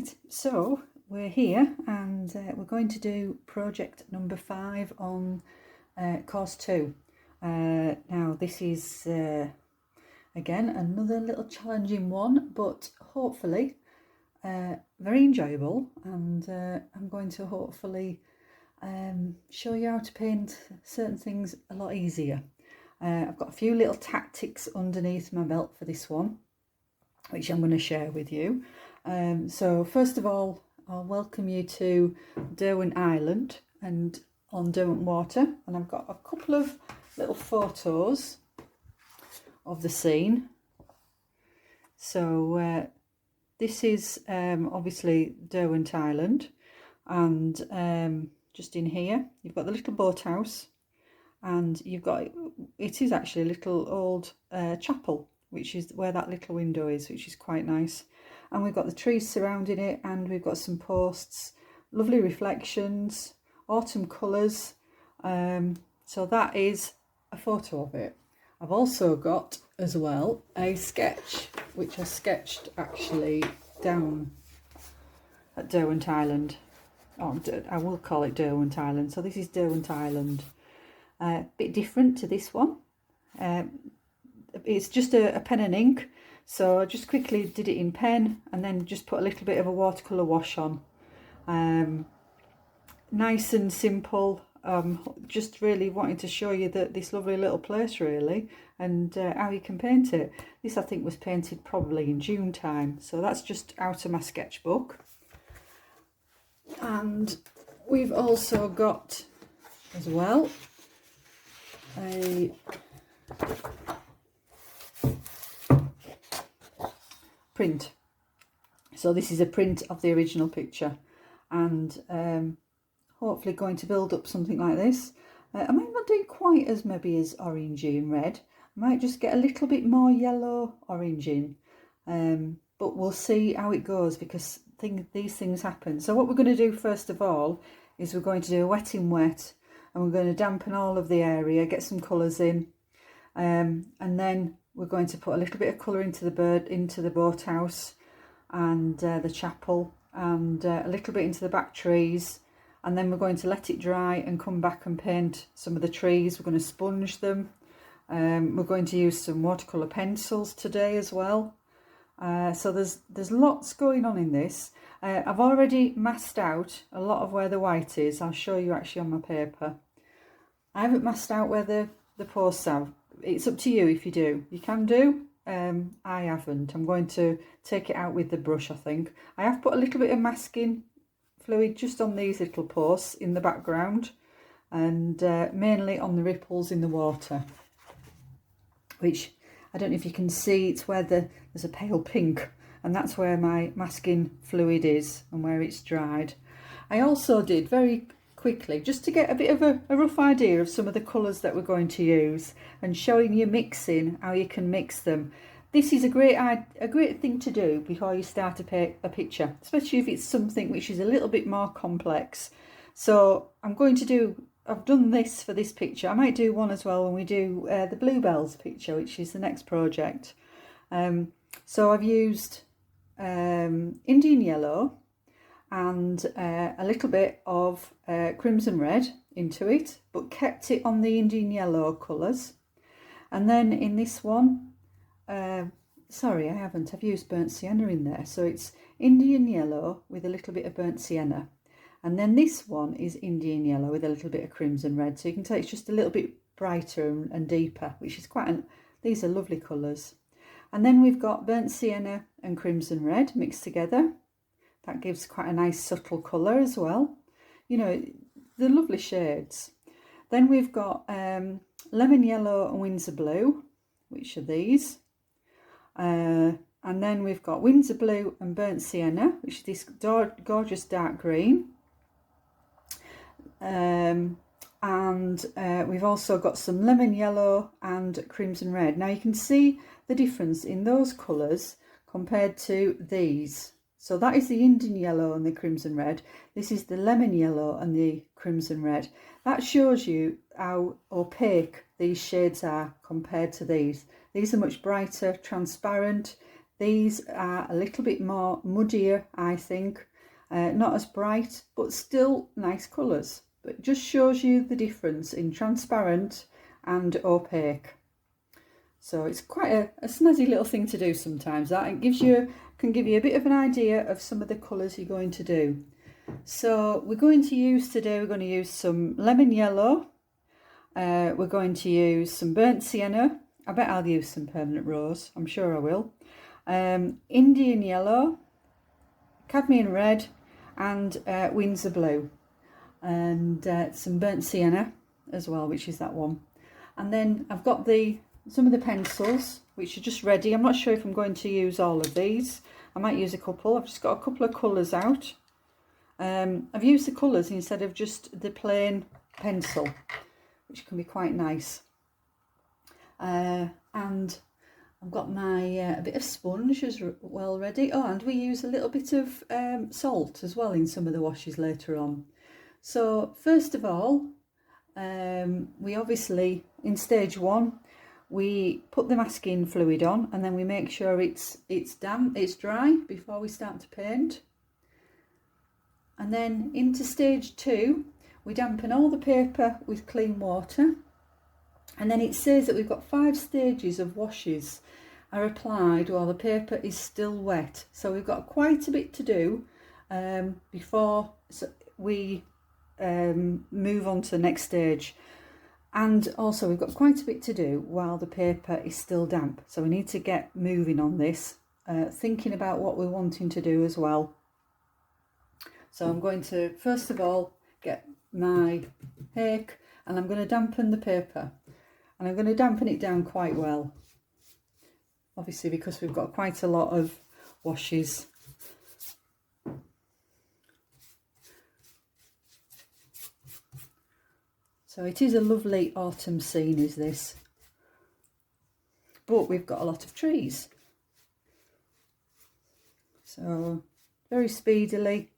Right, so we're here and we're going to do project number 5 on course 2. Now this is again another little challenging one, but hopefully very enjoyable, and I'm going to hopefully show you how to paint certain things a lot easier. I've got a few little tactics underneath my belt for this one, which I'm going to share with you. So first of all, I'll welcome you to Derwent Island and on Derwent Water, and I've got a couple of little photos of the scene. So this is obviously Derwent Island, and just in here you've got the little boathouse, and you've got, it is actually a little old chapel, which is where that little window is, which is quite nice. And we've got the trees surrounding it, and we've got some posts, lovely reflections, autumn colours. So that is a photo of it. I've also got as well a sketch, which I sketched actually down at Derwent Island. Oh, I will call it Derwent Island. So this is Derwent Island. A bit different to this one. It's just a pen and ink, so I just quickly did it in pen and then just put a little bit of a watercolour wash on. Nice and simple. Just really wanting to show you that this lovely little place really, and how you can paint it. This I think was painted probably in June time, so that's just out of my sketchbook. And we've also got as well a print. So this is a print of the original picture, and hopefully going to build up something like this. I might not do quite as maybe as orangey and red. I might just get a little bit more yellow orange in, but we'll see how it goes, because these things happen. So what we're going to do first of all is we're going to do a wet in wet, and we're going to dampen all of the area, get some colours in, and then we're going to put a little bit of colour into the bird, into the boathouse and the chapel, and a little bit into the back trees, and then we're going to let it dry and come back and paint some of the trees. We're going to sponge them. We're going to use some watercolour pencils today as well. So there's lots going on in this. I've already masked out a lot of where the white is. I'll show you actually on my paper. I haven't masked out where the posts are. It's up to you if you do. You can do. I haven't. I'm going to take it out with the brush, I think. I have put a little bit of masking fluid just on these little posts in the background, and mainly on the ripples in the water, which I don't know if you can see. It's where there's a pale pink, and that's where my masking fluid is and where it's dried. I also did very quickly, just to get a bit of a rough idea of some of the colours that we're going to use, and showing you mixing, how you can mix them. This is a great thing to do before you start a picture, especially if it's something which is a little bit more complex. So I've done this for this picture. I might do one as well when we do the bluebells picture, which is the next project. So I've used Indian yellow and a little bit of crimson red into it, but kept it on the Indian yellow colours. And then in this one, sorry, I haven't, I've used burnt sienna in there, so it's Indian yellow with a little bit of burnt sienna. And then this one is Indian yellow with a little bit of crimson red, so you can tell it's just a little bit brighter and deeper, which is these are lovely colours. And then we've got burnt sienna and crimson red mixed together. That gives quite a nice subtle colour as well. You know, they're lovely shades. Then we've got lemon yellow and Windsor blue, which are these. And then we've got Windsor blue and burnt sienna, which is this gorgeous dark green. And we've also got some lemon yellow and crimson red. Now you can see the difference in those colours compared to these. So that is the Indian yellow and the crimson red. This is the lemon yellow and the crimson red. That shows you how opaque these shades are compared to these. These are much brighter, transparent. These are a little bit more muddier, I think. Not as bright, but still nice colours. But it just shows you the difference in transparent and opaque. So it's quite a snazzy little thing to do sometimes. That it can give you a bit of an idea of some of the colours you're going to do. So we're going to use some lemon yellow. We're going to use some burnt sienna. I bet I'll use some permanent rose. I'm sure I will. Indian yellow, cadmium red, and Windsor blue, and some burnt sienna as well, which is that one. And then I've got some of the pencils, which are just ready. I'm not sure if I'm going to use all of these. I might use a couple. I've just got a couple of colours out. I've used the colours instead of just the plain pencil, which can be quite nice. And I've got my a bit of sponge as well ready. Oh, and we use a little bit of salt as well in some of the washes later on. So first of all, we obviously, in stage 1, we put the masking fluid on, and then we make sure it's damp, it's dry before we start to paint. And then into stage 2, we dampen all the paper with clean water. And then it says that we've got 5 stages of washes are applied while the paper is still wet. So we've got quite a bit to do before we move on to the next stage. And also we've got quite a bit to do while the paper is still damp. So we need to get moving on this, thinking about what we're wanting to do as well. So I'm going to first of all get my hake, and I'm going to dampen the paper. And I'm going to dampen it down quite well, obviously because we've got quite a lot of washes. So it is a lovely autumn scene, is this, but we've got a lot of trees. So very speedily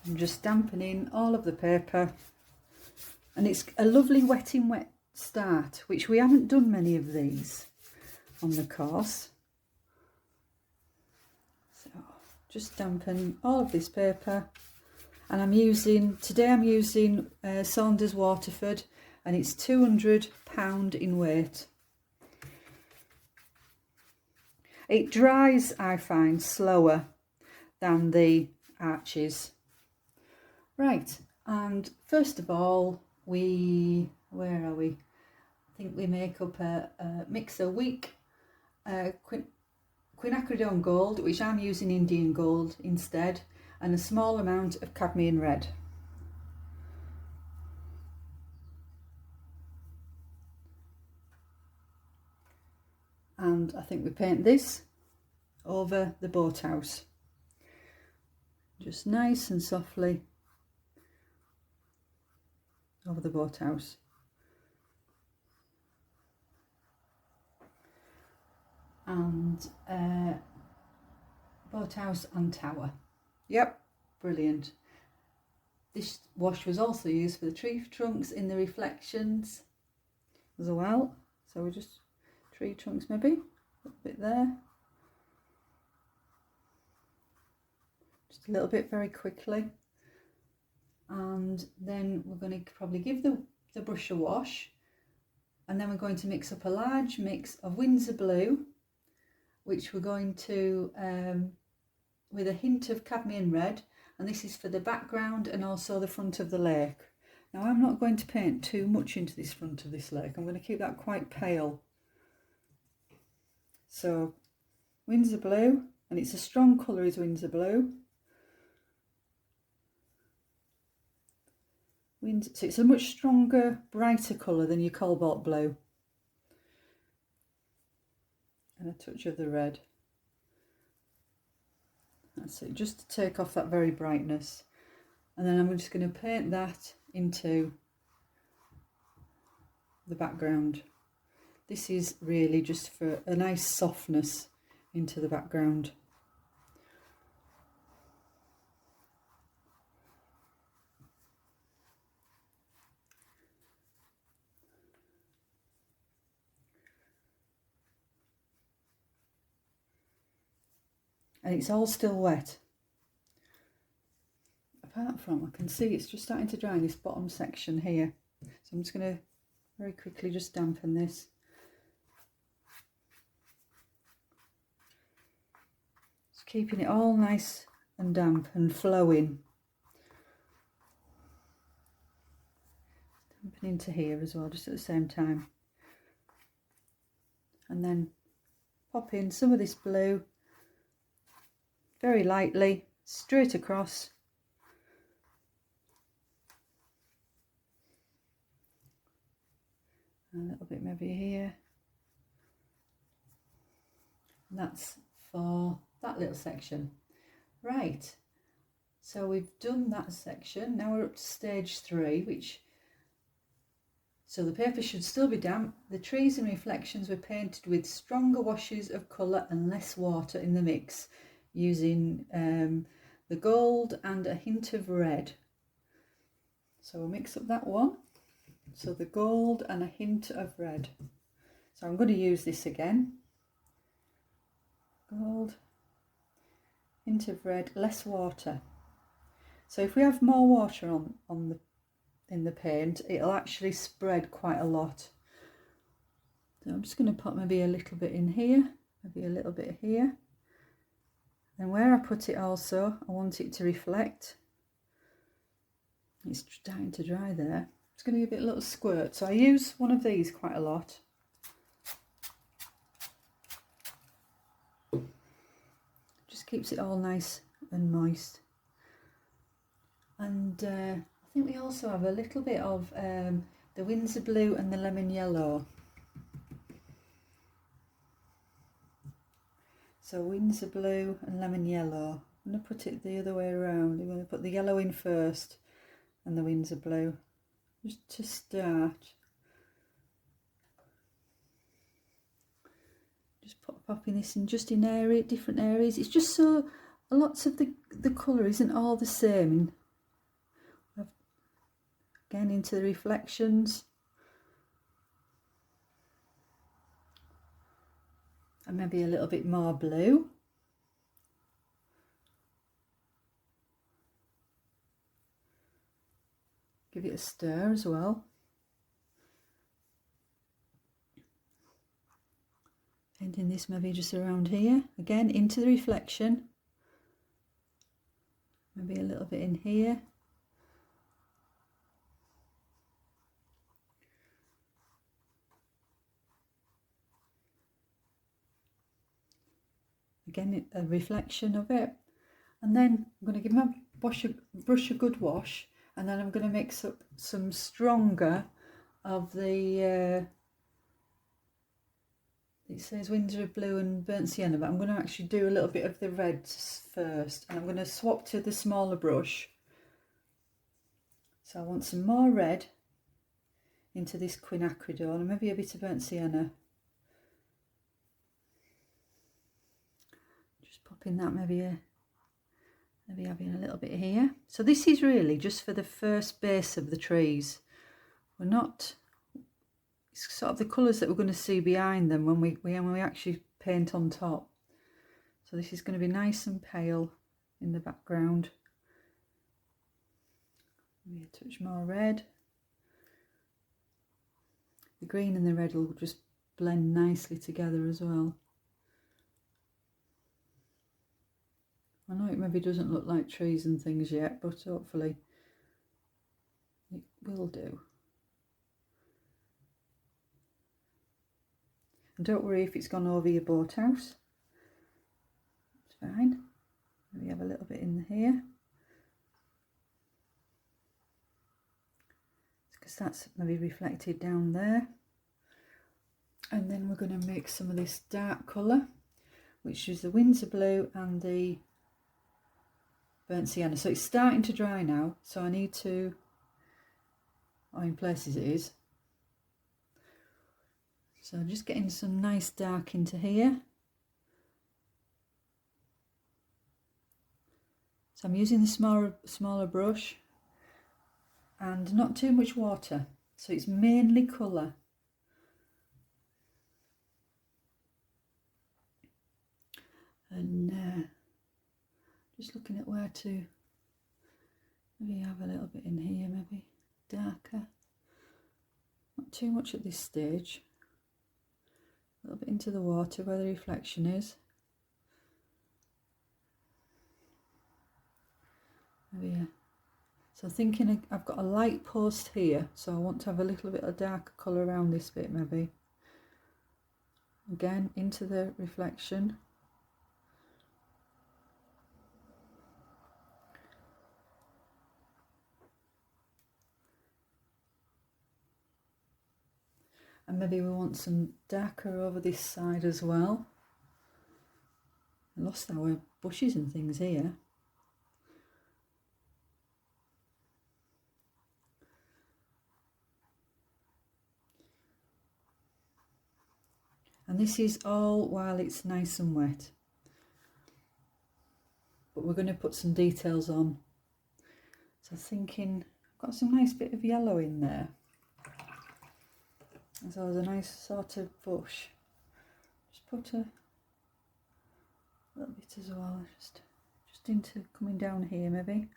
I'm just dampening all of the paper, and it's a lovely wet in wet start, which we haven't done many of these on the course. So just dampen all of this paper, and today I'm using Saunders Waterford, and it's £200 in weight. It dries, I find, slower than the arches. Right, and first of all, where are we? I think we make up a mix of weak quinacridone gold, which I'm using Indian gold instead, and a small amount of cadmium red. And I think we paint this over the boathouse, just nice and softly over the boathouse. And boathouse and tower. Yep, brilliant. This wash was also used for the tree trunks in the reflections as well. So we just tree trunks, maybe a little bit there, just a little bit very quickly. And then we're going to probably give the brush a wash, and then we're going to mix up a large mix of Windsor blue, which we're going to with a hint of cadmium red, and this is for the background and also the front of the lake. Now I'm not going to paint too much into this front of this lake, I'm going to keep that quite pale. So Windsor blue, and it's a strong colour, is Windsor blue. So it's a much stronger, brighter colour than your cobalt blue. And a touch of the red. That's it, just to take off that very brightness. And then I'm just going to paint that into the background. This is really just for a nice softness into the background. and it's all still wet. Apart from, I can see it's just starting to dry in this bottom section here. So I'm just going to very quickly just dampen this. Just keeping it all nice and damp and flowing. Dampen into here as well, just at the same time. And then pop in some of this blue very lightly straight across. A little bit maybe here. And that's for that little section. Right, so we've done that section. Now we're up to stage 3, so the paper should still be damp. The trees and reflections were painted with stronger washes of colour and less water in the mix, using the gold and a hint of red. So we'll mix up that one. So the gold and a hint of red. So I'm going to use this again. Gold, hint of red, less water. So if we have more water in the paint, it'll actually spread quite a lot. So I'm just going to put maybe a little bit in here, maybe a little bit here. And where I put it also, I want it to reflect. It's starting to dry there. It's going to give it a little squirt. So I use one of these quite a lot. Just keeps it all nice and moist. And I think we also have a little bit of the Windsor blue and the lemon yellow. So Windsor blue and lemon yellow. I'm going to put it the other way around. I'm going to put the yellow in first and the Windsor blue. Just to start. Just popping this in just in different areas. It's just so lots of the colour isn't all the same. Again into the reflections. And maybe a little bit more blue. Give it a stir as well. Painting this maybe just around here. Again into the reflection. Maybe a little bit in here. Again, a reflection of it. And then I'm going to give my brush a good wash, and then I'm going to mix up some stronger of the, it says Windsor blue and burnt sienna, but I'm going to actually do a little bit of the reds first, and I'm going to swap to the smaller brush. So I want some more red into this quinacridone and maybe a bit of burnt sienna. Popping that maybe having a little bit here. So this is really just for the first base of the trees. We're not, it's sort of the colours that we're going to see behind them when we actually paint on top. So this is going to be nice and pale in the background. Maybe a touch more red. The green and the red will just blend nicely together as well. I know it maybe doesn't look like trees and things yet, but hopefully it will do. And don't worry if it's gone over your boathouse. It's fine. We have a little bit in here. Because that's maybe reflected down there. And then we're going to mix some of this dark colour, which is the Windsor blue and the burnt sienna. So it's starting to dry now, so I need to, in places it is. So I'm just getting some nice dark into here. So I'm using the smaller brush and not too much water, so it's mainly colour. And Just looking at where to maybe have a little bit in here, maybe darker. Not too much at this stage. A little bit into the water where the reflection is. Maybe, so thinking I've got a light post here, so I want to have a little bit of darker colour around this bit maybe. Again, into the reflection. And maybe we want some darker over this side as well. I lost our bushes and things here. And this is all while it's nice and wet. But we're going to put some details on. So thinking, I've got some nice bit of yellow in there. So there's a nice sort of bush. Just put a little bit as well, just into coming down here maybe.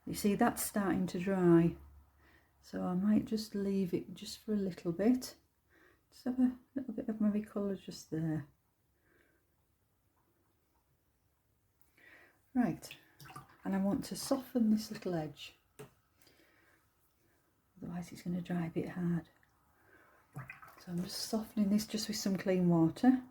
You see that's starting to dry, so I might just leave it just for a little bit. Just have a little bit of maybe colour just there. Right. And I want to soften this little edge, otherwise it's going to dry a bit hard. So I'm just softening this just with some clean water.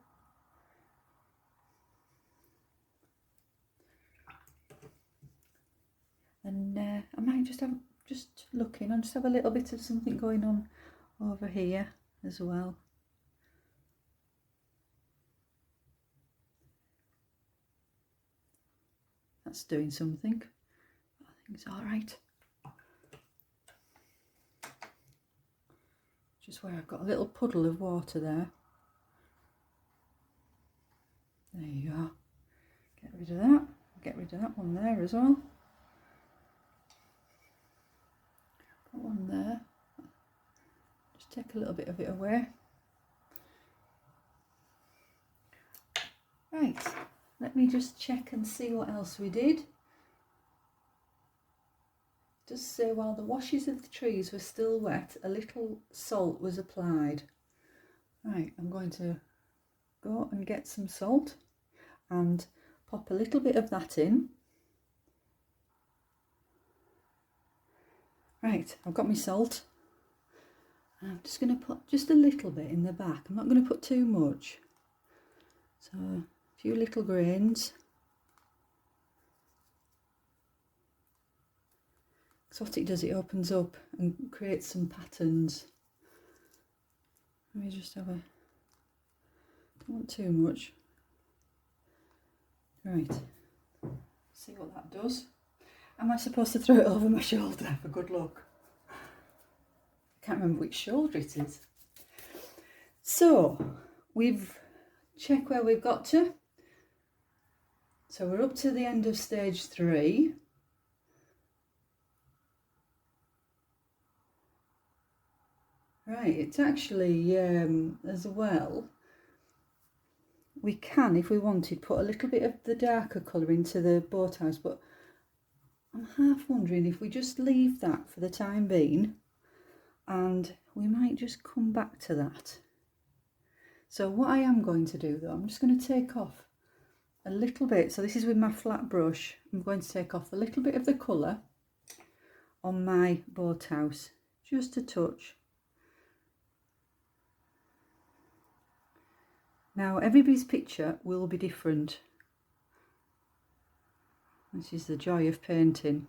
And I might just have, I'll just have a little bit of something going on over here as well. That's doing something. I think it's all right. Just where I've got a little puddle of water there. There you go. Get rid of that. Get rid of that one there as well. Put one there. Just take a little bit of it away. Right. Let me just check and see what else we did. Just say while the washes of the trees were still wet, a little salt was applied. Right, I'm going to go and get some salt and pop a little bit of that in. Right, I've got my salt. I'm just going to put just a little bit in the back. I'm not going to put too much. So a few little grains. So what it does, it opens up and creates some patterns. Let me just have a, don't want too much. Right, see what that does. Am I supposed to throw it over my shoulder for good luck? I can't remember which shoulder it is. So, we've checked where we've got to. So we're up to the end of stage 3. Right, it's actually, as well, we can, if we wanted, put a little bit of the darker colour into the boathouse, but I'm half wondering if we just leave that for the time being, and we might just come back to that. So what I am going to do though, I'm just going to take off a little bit, so this is with my flat brush, I'm going to take off a little bit of the colour on my boathouse, just a touch. Now everybody's picture will be different. This is the joy of painting.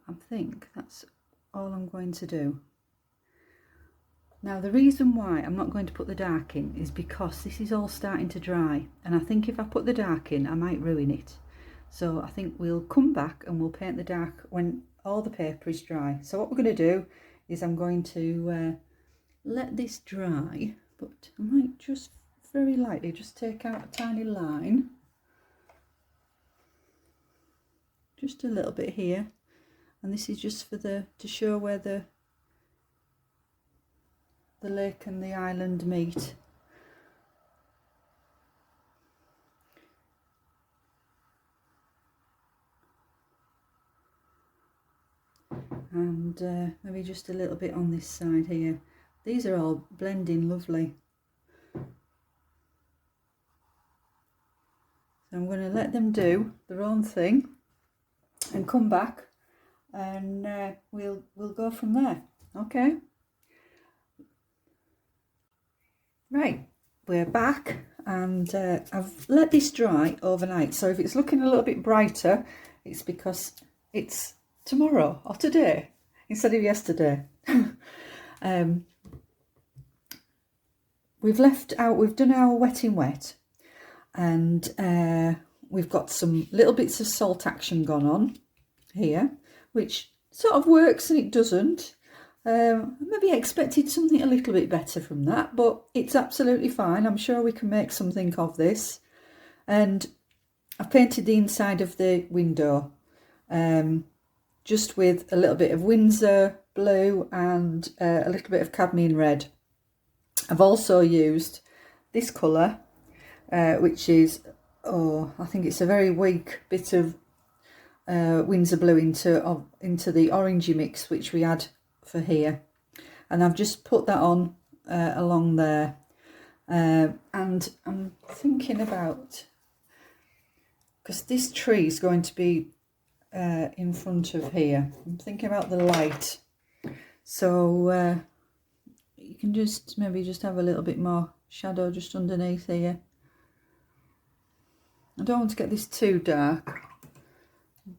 I think that's all I'm going to do. Now the reason why I'm not going to put the dark in is because this is all starting to dry, and I think if I put the dark in I might ruin it. So I think we'll come back and we'll paint the dark when all the paper is dry. So what we're going to do is I'm going to let this dry, but I might just very lightly just take out a tiny line, just a little bit here, and this is just for to show where the lake and the island meet. And maybe just a little bit on this side here. These are all blending lovely. So I'm going to let them do their own thing and come back, and we'll go from there. Okay. Right, we're back, and I've let this dry overnight. So if it's looking a little bit brighter, it's because it's tomorrow or today instead of yesterday. We've done our wetting wet, and we've got some little bits of salt action gone on here, which sort of works and it doesn't. Maybe I expected something a little bit better from that, but it's absolutely fine. I'm sure we can make something of this. And I've painted the inside of the window just with a little bit of Windsor blue and a little bit of cadmium red. I've also used this colour, which is, I think it's a very weak bit of Windsor blue into the orangey mix which we had for here, and I've just put that on along there, and I'm thinking about, because this tree is going to be in front of here, I'm thinking about the light, so you can maybe just have a little bit more shadow just underneath here. I don't want to get this too dark,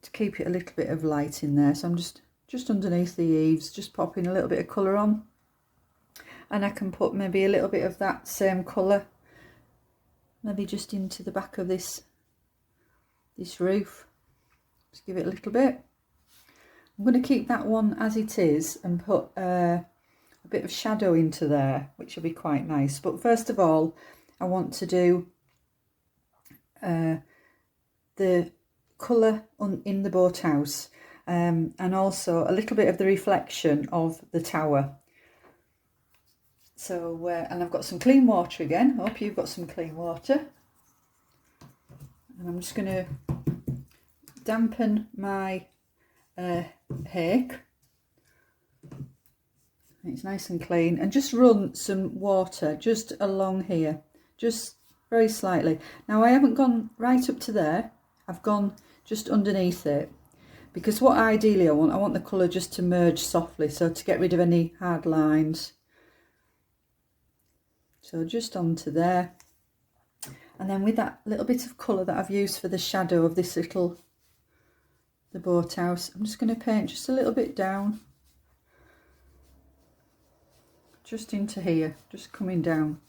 to keep it a little bit of light in there, so I'm just underneath the eaves, just popping a little bit of colour on. And I can put maybe a little bit of that same colour, maybe just into the back of this roof. Just give it a little bit. I'm going to keep that one as it is and put a bit of shadow into there, which will be quite nice. But first of all, I want to do the colour in the boathouse. And also a little bit of the reflection of the tower. So, and I've got some clean water again. I hope you've got some clean water. And I'm just going to dampen my hake. It's nice and clean. And just run some water just along here. Just very slightly. Now, I haven't gone right up to there. I've gone just underneath it. Because what ideally I want the colour just to merge softly, so to get rid of any hard lines. So just onto there. And then with that little bit of colour that I've used for the shadow of this the boathouse, I'm just going to paint just a little bit down. Just into here, just coming down.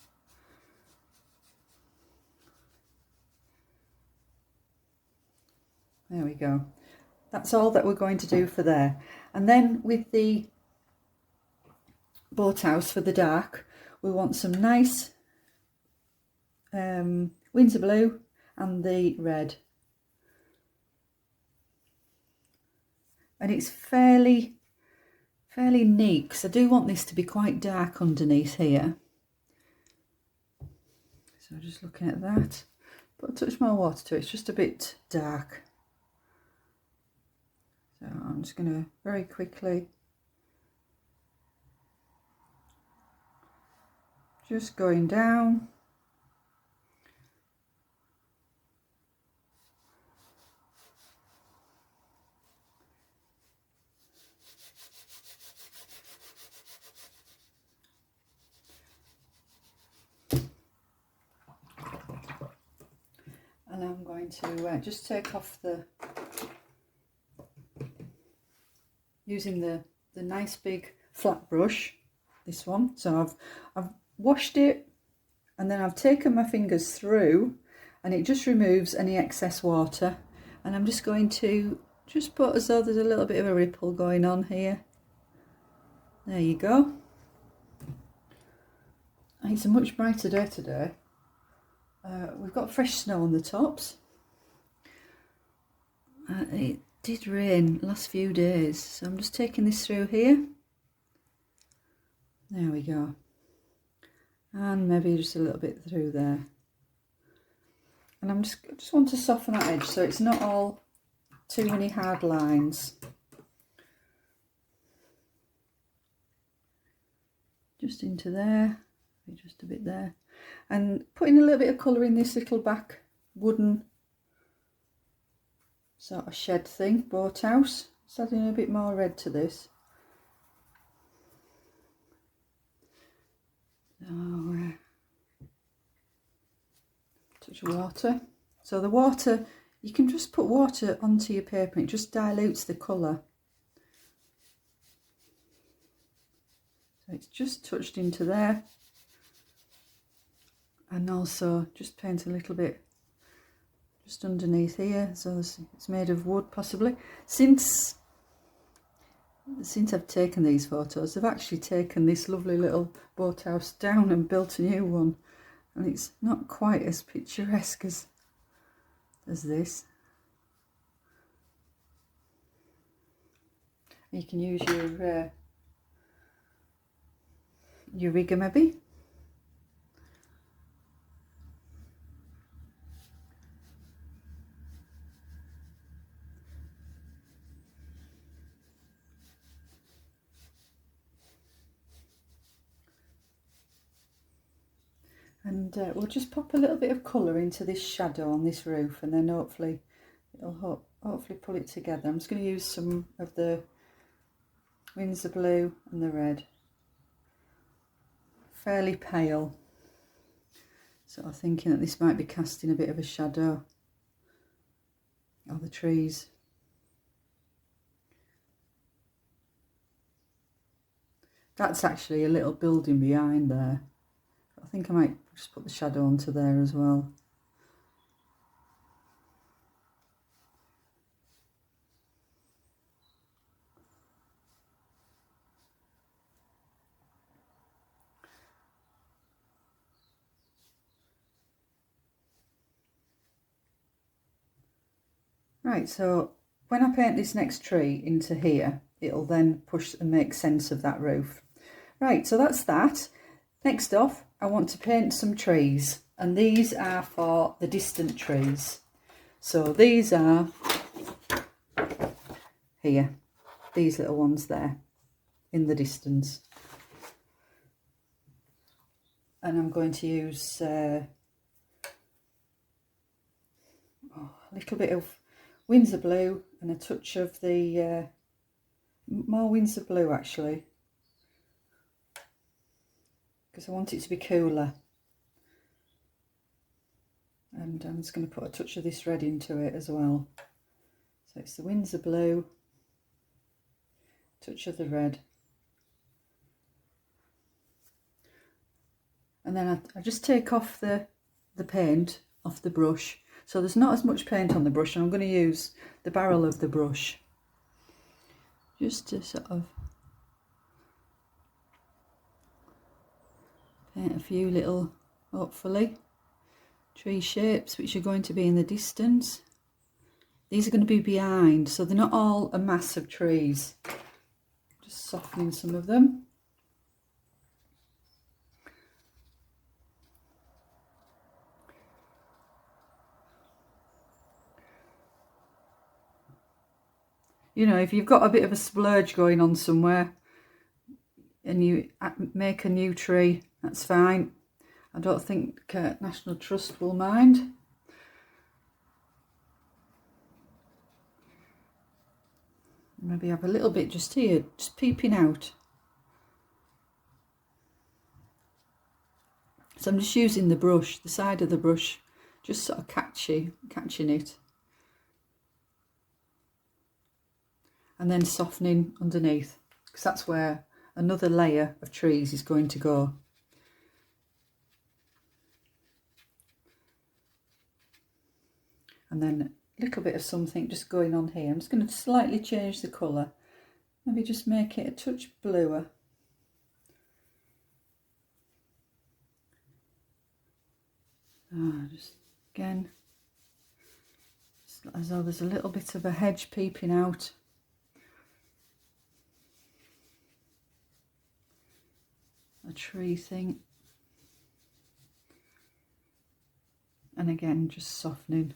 There we go. That's all that we're going to do for there. And then with the boathouse for the dark, we want some nice Windsor blue and the red. And it's fairly neat, because I do want this to be quite dark underneath here. So just looking at that, put a touch more water to it, it's just a bit dark. So I'm just going to very quickly just going down. And I'm going to just take off using the nice big flat brush, this one. So I've washed it, and then I've taken my fingers through, and it just removes any excess water. And I'm just going to just put as though there's a little bit of a ripple going on here. There you go. And it's a much brighter day today. We've got fresh snow on the tops. did rain last few days, so I'm just taking this through here. There we go. And maybe just a little bit through there. And I just want to soften that edge so it's not all too many hard lines. Just into there, just a bit there. And putting a little bit of colour in this little back wooden sort of shed thing, boathouse. Just adding a bit more red to this. So, touch of water. So the water, you can just put water onto your paper and it just dilutes the colour. So it's just touched into there. And also just paint a little bit just underneath here, so it's made of wood possibly. Since I've taken these photos, I've actually taken this lovely little boathouse down and built a new one, and it's not quite as picturesque as this. You can use your rigger maybe. And we'll just pop a little bit of colour into this shadow on this roof, and then hopefully it'll hopefully pull it together. I'm just going to use some of the Winsor blue and the red. Fairly pale. So I'm thinking that this might be casting a bit of a shadow of the trees. That's actually a little building behind there. I think I might just put the shadow onto there as well. Right, so when I paint this next tree into here, it'll then push and make sense of that roof. Right, so that's that. Next off, I want to paint some trees, and these are for the distant trees. So these are here, these little ones there in the distance. And I'm going to use a little bit of Winsor blue and a touch of the more Winsor blue actually, because I want it to be cooler. And I'm just going to put a touch of this red into it as well. So it's the Winsor blue, touch of the red. And then I just take off the paint off the brush. So there's not as much paint on the brush, and I'm going to use the barrel of the brush just to sort of paint a few little, hopefully, tree shapes which are going to be in the distance. These are going to be behind, so they're not all a mass of trees. Just softening some of them. You know, if you've got a bit of a splurge going on somewhere and you make a new tree, that's fine. I don't think National Trust will mind. Maybe have a little bit just here, just peeping out. So I'm just using the brush, the side of the brush, just sort of catching it. And then softening underneath, because that's where another layer of trees is going to go. And then a little bit of something just going on here. I'm just going to slightly change the colour. Maybe just make it a touch bluer. Just again, as though there's a little bit of a hedge peeping out. A tree thing. And again, just softening.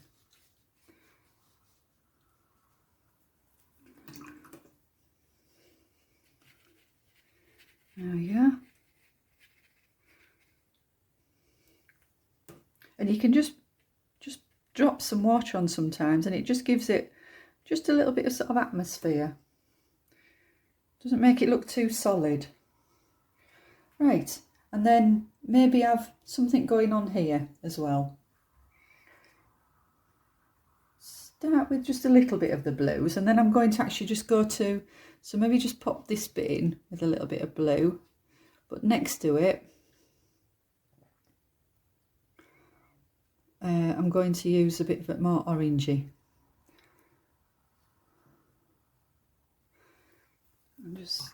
There we go. And you can just drop some water on sometimes, and it just gives it just a little bit of sort of atmosphere. Doesn't make it look too solid. Right, and then maybe have something going on here as well. Start with just a little bit of the blues, and then I'm going to actually just go to, so maybe just pop this bit in with a little bit of blue, but next to it I'm going to use a bit of more orangey. And just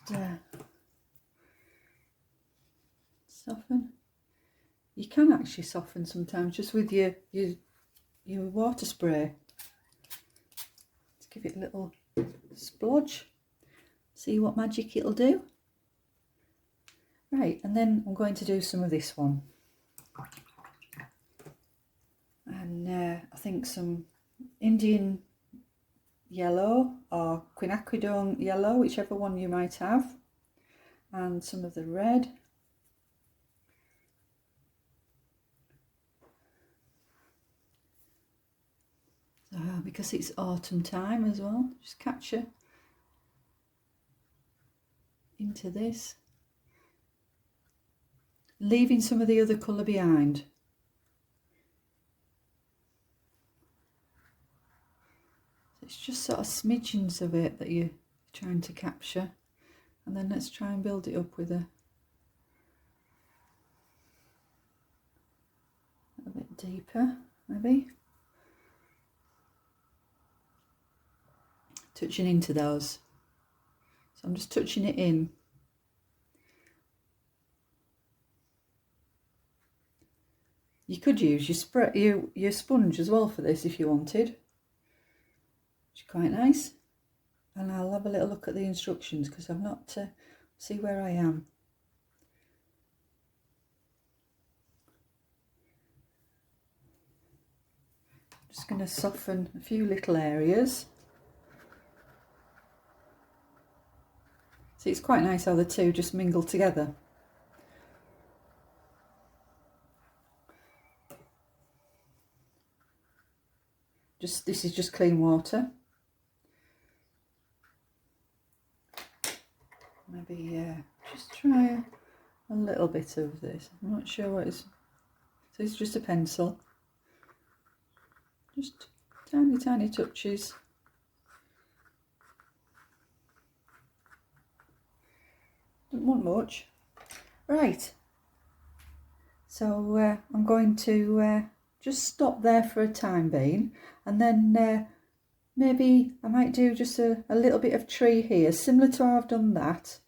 soften. You can actually soften sometimes just with your water spray. Let's give it a little splodge. See what magic it'll do. Right, and then I'm going to do some of this one. And I think some Indian yellow or quinacridone yellow, whichever one you might have, and some of the red. So, because it's autumn time as well, just capture into this, leaving some of the other colour behind. It's just sort of smidgens of it that you're trying to capture, and then let's try and build it up with a bit deeper, maybe. Touching into those. So I'm just touching it in. You could use your sponge as well for this if you wanted. Which is quite nice. And I'll have a little look at the instructions because I've not see where I am. Just going to soften a few little areas. See, it's quite nice how the two just mingle together. This is just clean water. Maybe just try a little bit of this. I'm not sure what it's. So it's just a pencil. Just tiny, tiny touches. Don't want much. Right. So I'm going to just stop there for a time being, and then maybe I might do just a little bit of tree here, similar to how I've done that,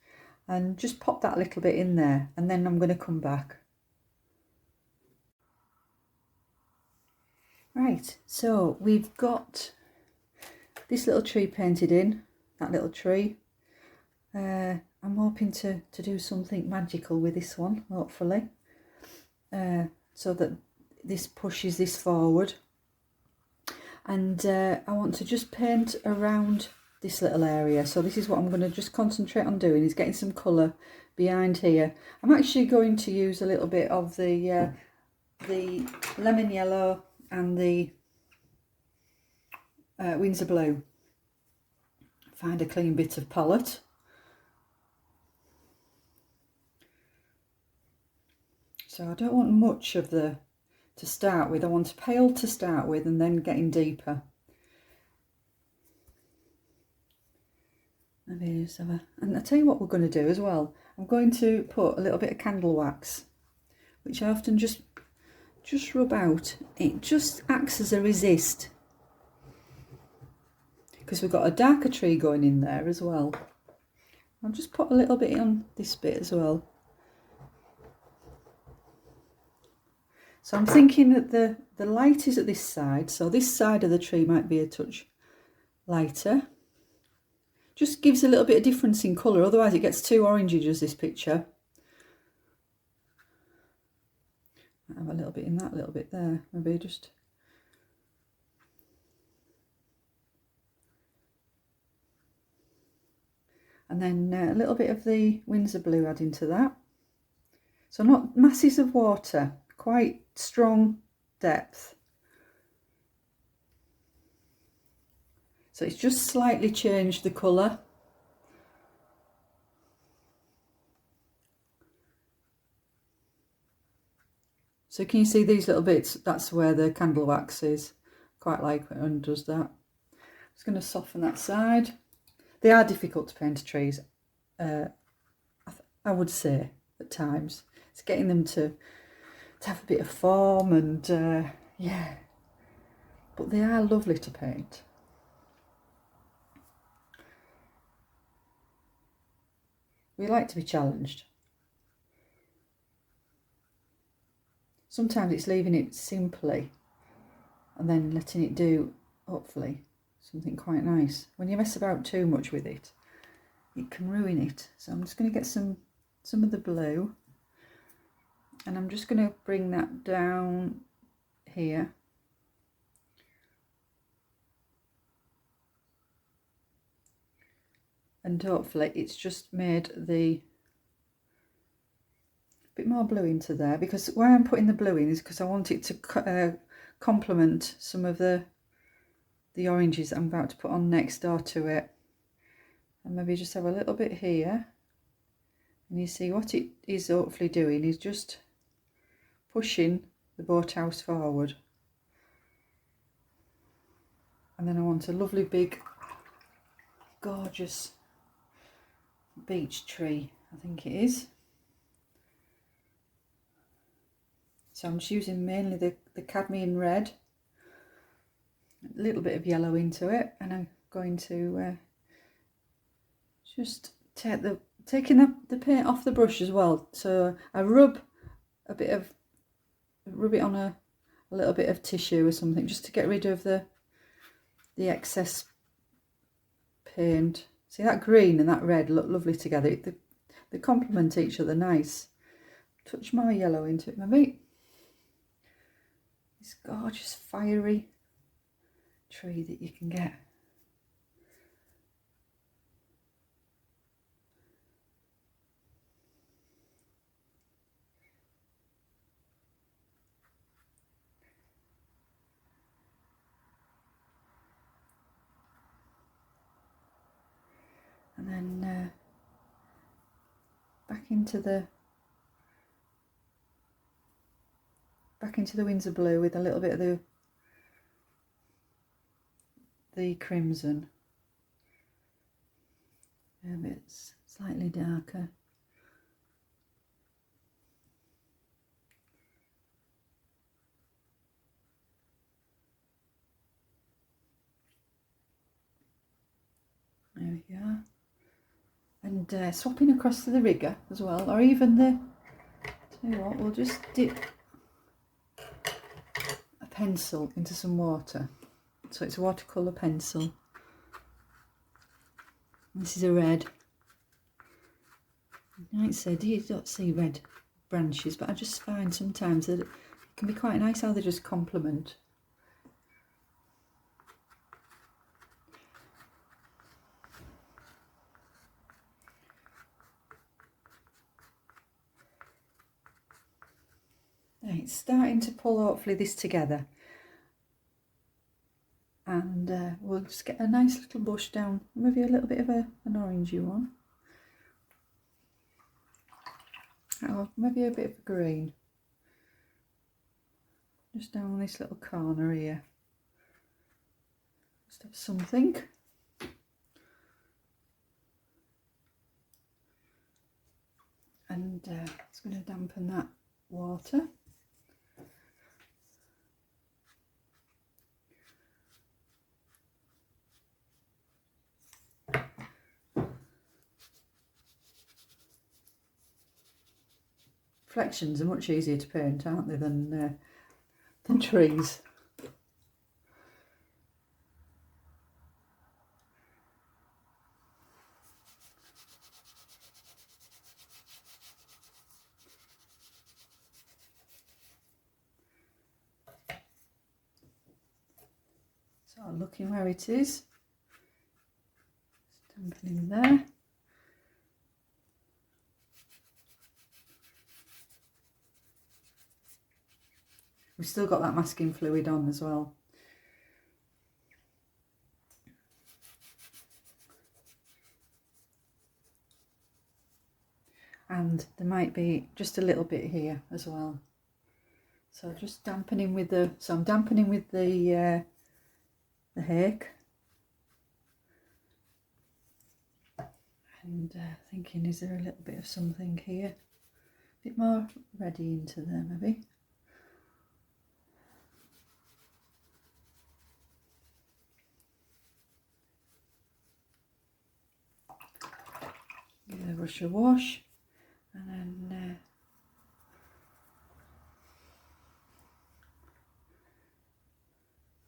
and just pop that little bit in there, and then I'm going to come back. Right, so we've got this little tree painted in, that little tree. I'm hoping to do something magical with this one, hopefully, so that this pushes this forward. And I want to just paint around this little area. So this is what I'm going to just concentrate on doing, is getting some colour behind here. I'm actually going to use a little bit of the lemon yellow and the Windsor blue. Find a clean bit of palette. So I don't want much of the to start with. I want a pale to start with and then getting deeper. Maybe just have and I'll tell you what we're going to do as well. I'm going to put a little bit of candle wax, which I often just rub out. It just acts as a resist, because we've got a darker tree going in there as well. I'll just put a little bit on this bit as well. So I'm thinking that the light is at this side, so this side of the tree might be a touch lighter. Just gives a little bit of difference in colour, otherwise it gets too orangey, does this picture. I have a little bit in that little bit there, maybe just. And then a little bit of the Windsor blue add into that. So not masses of water, quite strong depth. So it's just slightly changed the colour. So can you see these little bits? That's where the candle wax is. Quite like when it undoes that. Just going to soften that side. They are difficult to paint trees, I would say, at times. It's getting them to have a bit of form and, yeah. But they are lovely to paint. We like to be challenged. Sometimes it's leaving it simply and then letting it do, hopefully, something quite nice. When you mess about too much with it, it can ruin it. So I'm just going to get some of the blue, and I'm just going to bring that down here. And hopefully it's just made the bit more blue into there, because why I'm putting the blue in is because I want it to complement some of the oranges that I'm about to put on next door to it. And maybe just have a little bit here. And you see what it is hopefully doing is just pushing the boathouse forward. And then I want a lovely big, gorgeous beech tree, I think it is. So I'm just using mainly the cadmium red, a little bit of yellow into it, and I'm going to just taking the paint off the brush as well. So I rub it on a little bit of tissue or something, just to get rid of the excess paint. See, that green and that red look lovely together. They complement each other nice. Touch more yellow into it maybe. This gorgeous fiery tree that you can get. And then back into the Windsor blue with a little bit of the crimson. A bit slightly darker. There we are. And swapping across to the rigger as well, or even tell you what, we'll just dip a pencil into some water. So it's a watercolour pencil. This is a red. Like I said, you don't see red branches, but I just find sometimes that it can be quite nice how they just complement. It's starting to pull hopefully this together, and we'll just get a nice little bush down, maybe a little bit of an orangey one, or maybe a bit of green, just down this little corner here. Just have something. And it's going to dampen that water. Reflections are much easier to paint, aren't they, than the trees. So looking where it is, dampening there. We've still got that masking fluid on as well. And there might be just a little bit here as well. So just dampening with the, I'm dampening with the hake. And thinking, is there a little bit of something here? A bit more ready into there maybe. Give it a brush of wash, and then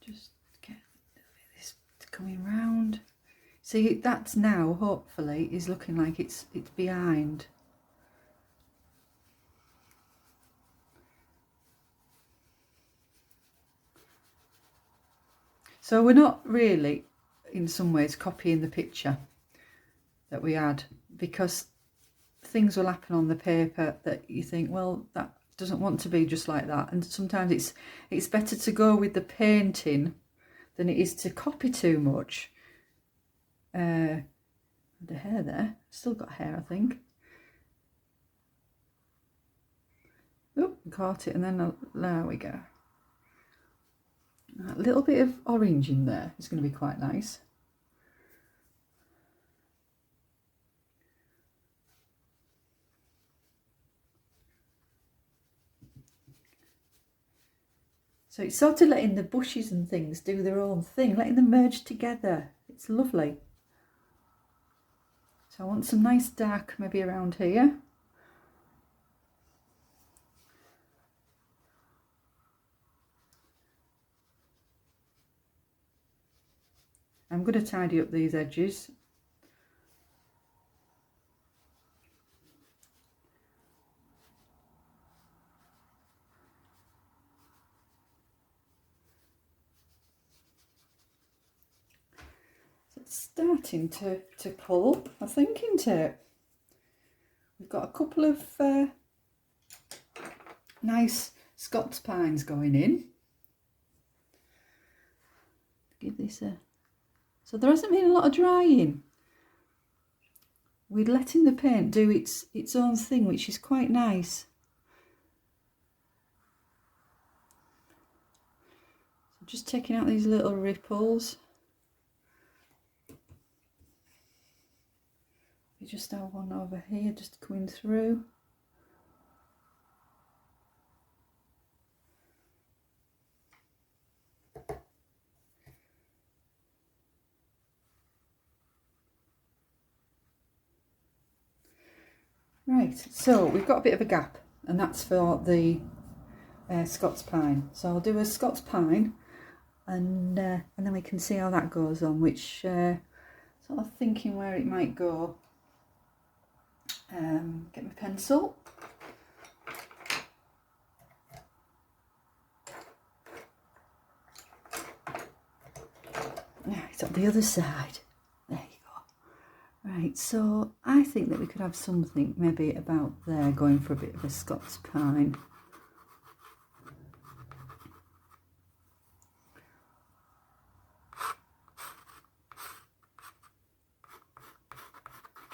just get this coming round. See, that's now hopefully is looking like it's behind. So we're not really, in some ways, copying the picture that we had, because things will happen on the paper that you think, well, that doesn't want to be just like that. And sometimes it's better to go with the painting than it is to copy too much. The hair there, still got hair, I think. Oh, caught it, and then there we go. A little bit of orange in there is going to be quite nice. So it's sort of letting the bushes and things do their own thing, letting them merge together. It's lovely. So I want some nice dark maybe around here. I'm going to tidy up these edges. So it's starting to pull, I think, isn't it? We've got a couple of nice Scots pines going in. Give this a... So there hasn't been a lot of drying. We're letting the paint do its own thing, which is quite nice. So just taking out these little ripples. We just have one over here just coming through. Right, so we've got a bit of a gap, and that's for the Scots pine. So I'll do a Scots pine, and then we can see how that goes on, which sort of thinking where it might go. Get my pencil. Right, on the other side. There you go. Right, so I think that we could have something maybe about there, going for a bit of a Scots pine.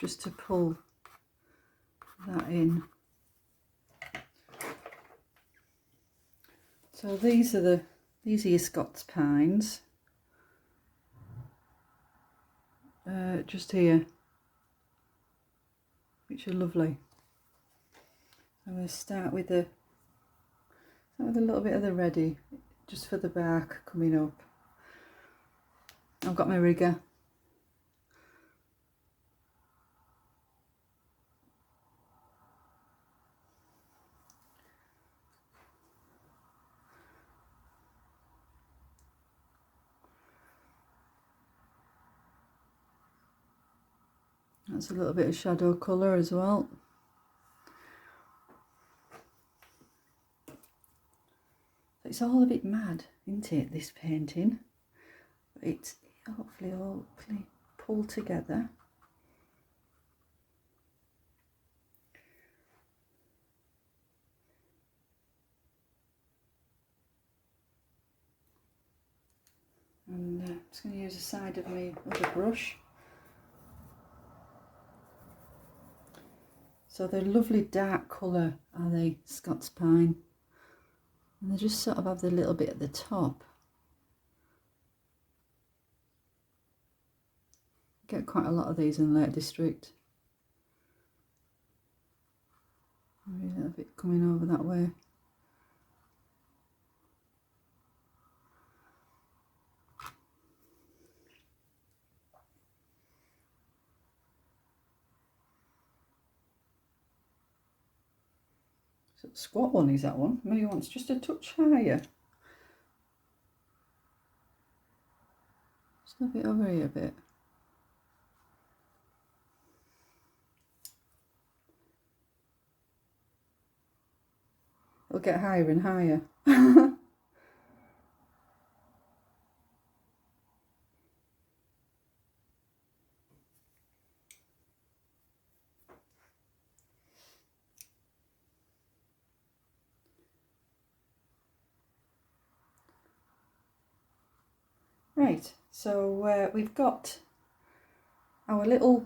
Just to pull that in. So these are your Scots pines. Just here, which are lovely. I'm going to start with a little bit of the ready, just for the bark coming up. I've got my rigger. That's a little bit of shadow colour as well. It's all a bit mad, isn't it, this painting? But it's hopefully all pulled together. And I'm just going to use the side of my other brush. So they're lovely dark colour, are they, Scots Pine? And they just sort of have the little bit at the top. Get quite a lot of these in Lake District. Maybe a little bit coming over that way. So squat one is that one. Maybe wants just a touch higher. Just a bit over here a bit. It'll get higher and higher. Right, so we've got our little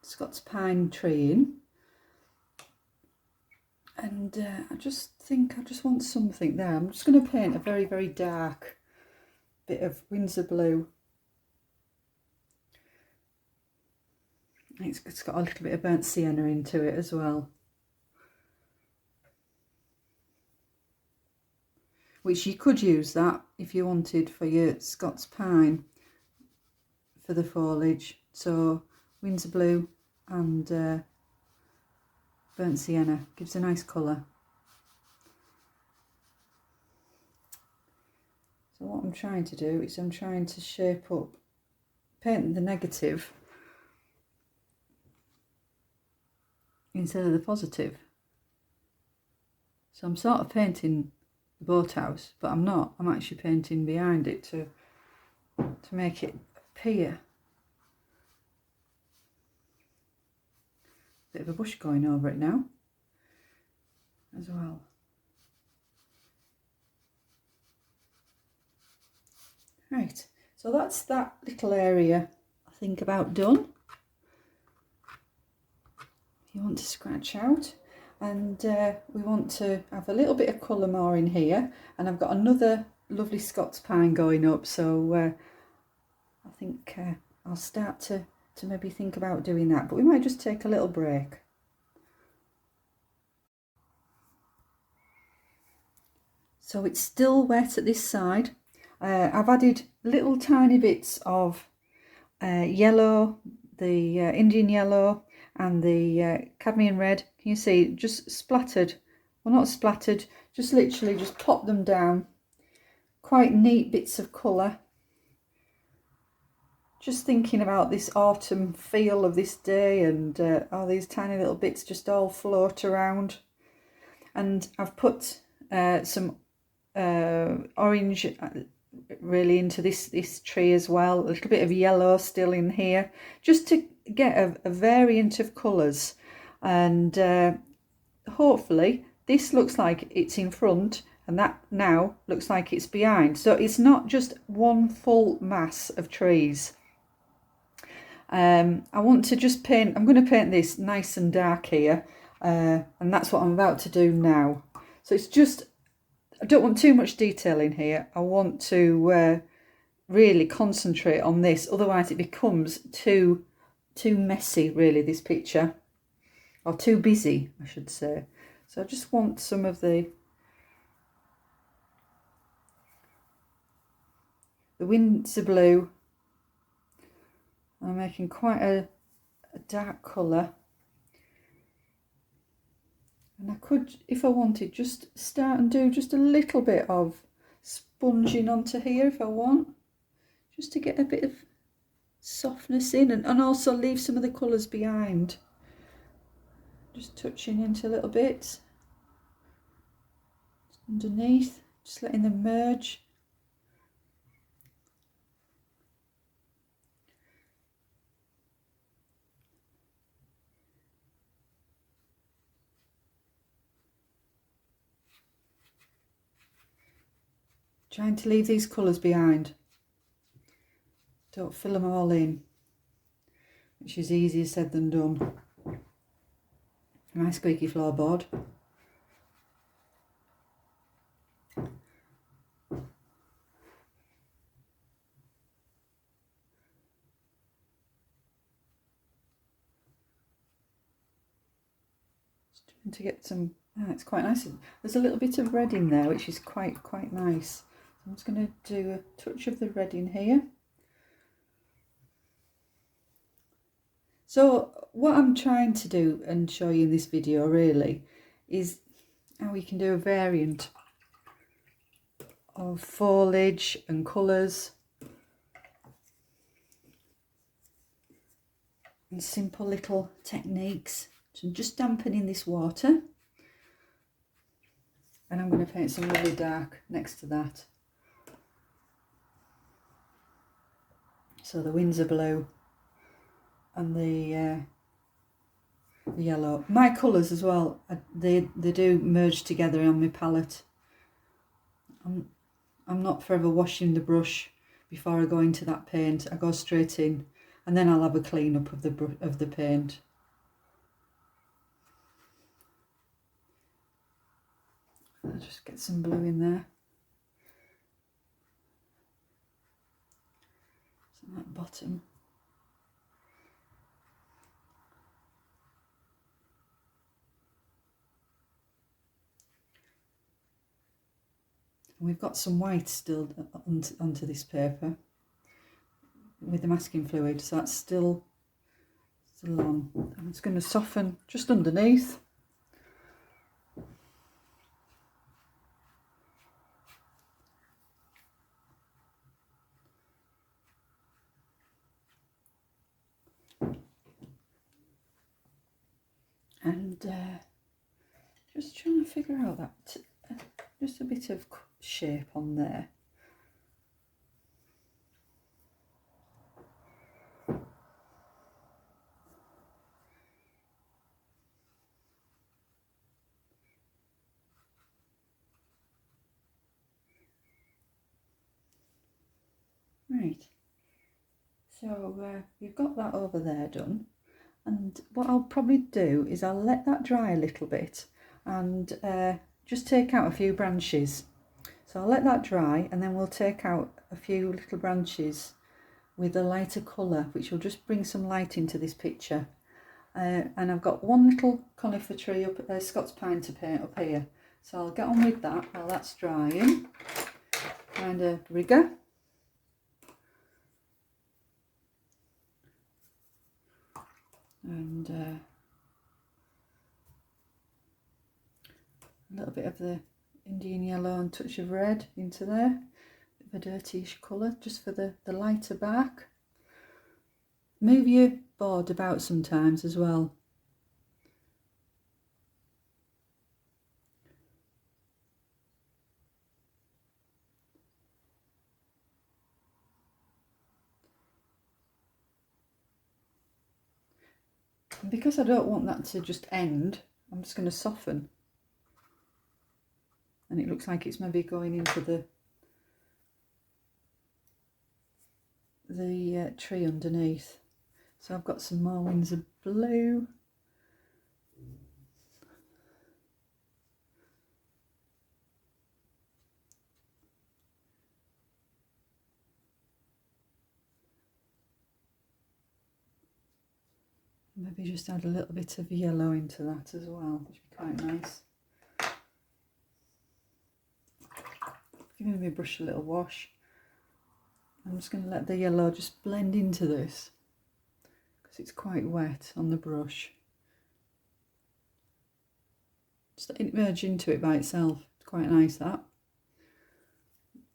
Scots Pine tree in, and I just think I just want something there. I'm just going to paint a very, very dark bit of Windsor blue. It's got a little bit of burnt sienna into it as well, which you could use that if you wanted for your Scots Pine for the foliage. So Windsor blue and burnt sienna gives a nice colour. So what I'm trying to do is I'm trying to shape up, paint the negative instead of the positive. So I'm sort of painting the boathouse, but I'm not. I'm actually painting behind it to make it appear. Bit of a bush going over it now as well. Right, so that's that little area I think about done. You want to scratch out, and we want to have a little bit of colour more in here, and I've got another lovely Scots Pine going up, so I think I'll start to maybe think about doing that, but we might just take a little break. So it's still wet at this side. I've added little tiny bits of yellow, the Indian yellow and the cadmium red. Can you see, just splattered, well not splattered, just literally just pop them down. Quite neat bits of colour. Just thinking about this autumn feel of this day, and all these tiny little bits just all float around. And I've put some orange really into this tree as well, a little bit of yellow still in here, just to get a variant of colours. And hopefully this looks like it's in front, and that now looks like it's behind, so it's not just one full mass of trees. I want to just paint, I'm going to paint this nice and dark here, and that's what I'm about to do now. So it's just, I don't want too much detail in here. I want to really concentrate on this, otherwise it becomes too messy really, this picture, or too busy I should say. So I just want some of the Windsor blue. I'm making quite a dark colour, and I could, if I wanted, just start and do just a little bit of sponging onto here if I want, just to get a bit of softness in, and also leave some of the colours behind. Just touching into little bits underneath, just letting them merge. Trying to leave these colours behind. Don't fill them all in, which is easier said than done. My squeaky floorboard. Just trying to get some. It's quite nice. There's a little bit of red in there, which is quite nice. I'm just going to do a touch of the red in here. So what I'm trying to do and show you in this video really is how we can do a variant of foliage and colours and simple little techniques. So I'm just dampening this water, and I'm going to paint some really dark next to that. So the winds are blue and the yellow. My colours as well, they do merge together on my palette. I'm not forever washing the brush before I go into that paint. I go straight in, and then I'll have a clean up of the paint. I'll just get some blue in there. So that bottom. We've got some white still onto this paper with the masking fluid, so that's still on. I'm just going to soften just underneath. And just trying to figure out that, just a bit of shape on there. Right, so we've got that over there done, and what I'll probably do is I'll let that dry a little bit and just take out a few branches. So I'll let that dry, and then we'll take out a few little branches with a lighter colour, which will just bring some light into this picture. And I've got one little conifer tree up, Scots pine to paint up here. So I'll get on with that while that's drying. Kind of rigger. And a little bit of the Indian yellow and touch of red into there, bit of a dirtyish colour just for the lighter bark. Move your board about sometimes as well. And because I don't want that to just end, I'm just going to soften. And it looks like it's maybe going into the tree underneath. So I've got some more winds of blue. Maybe just add a little bit of yellow into that as well, which would be quite nice. Giving my brush a little wash. I'm just going to let the yellow just blend into this because it's quite wet on the brush. Just let it merge into it by itself. It's quite nice, that.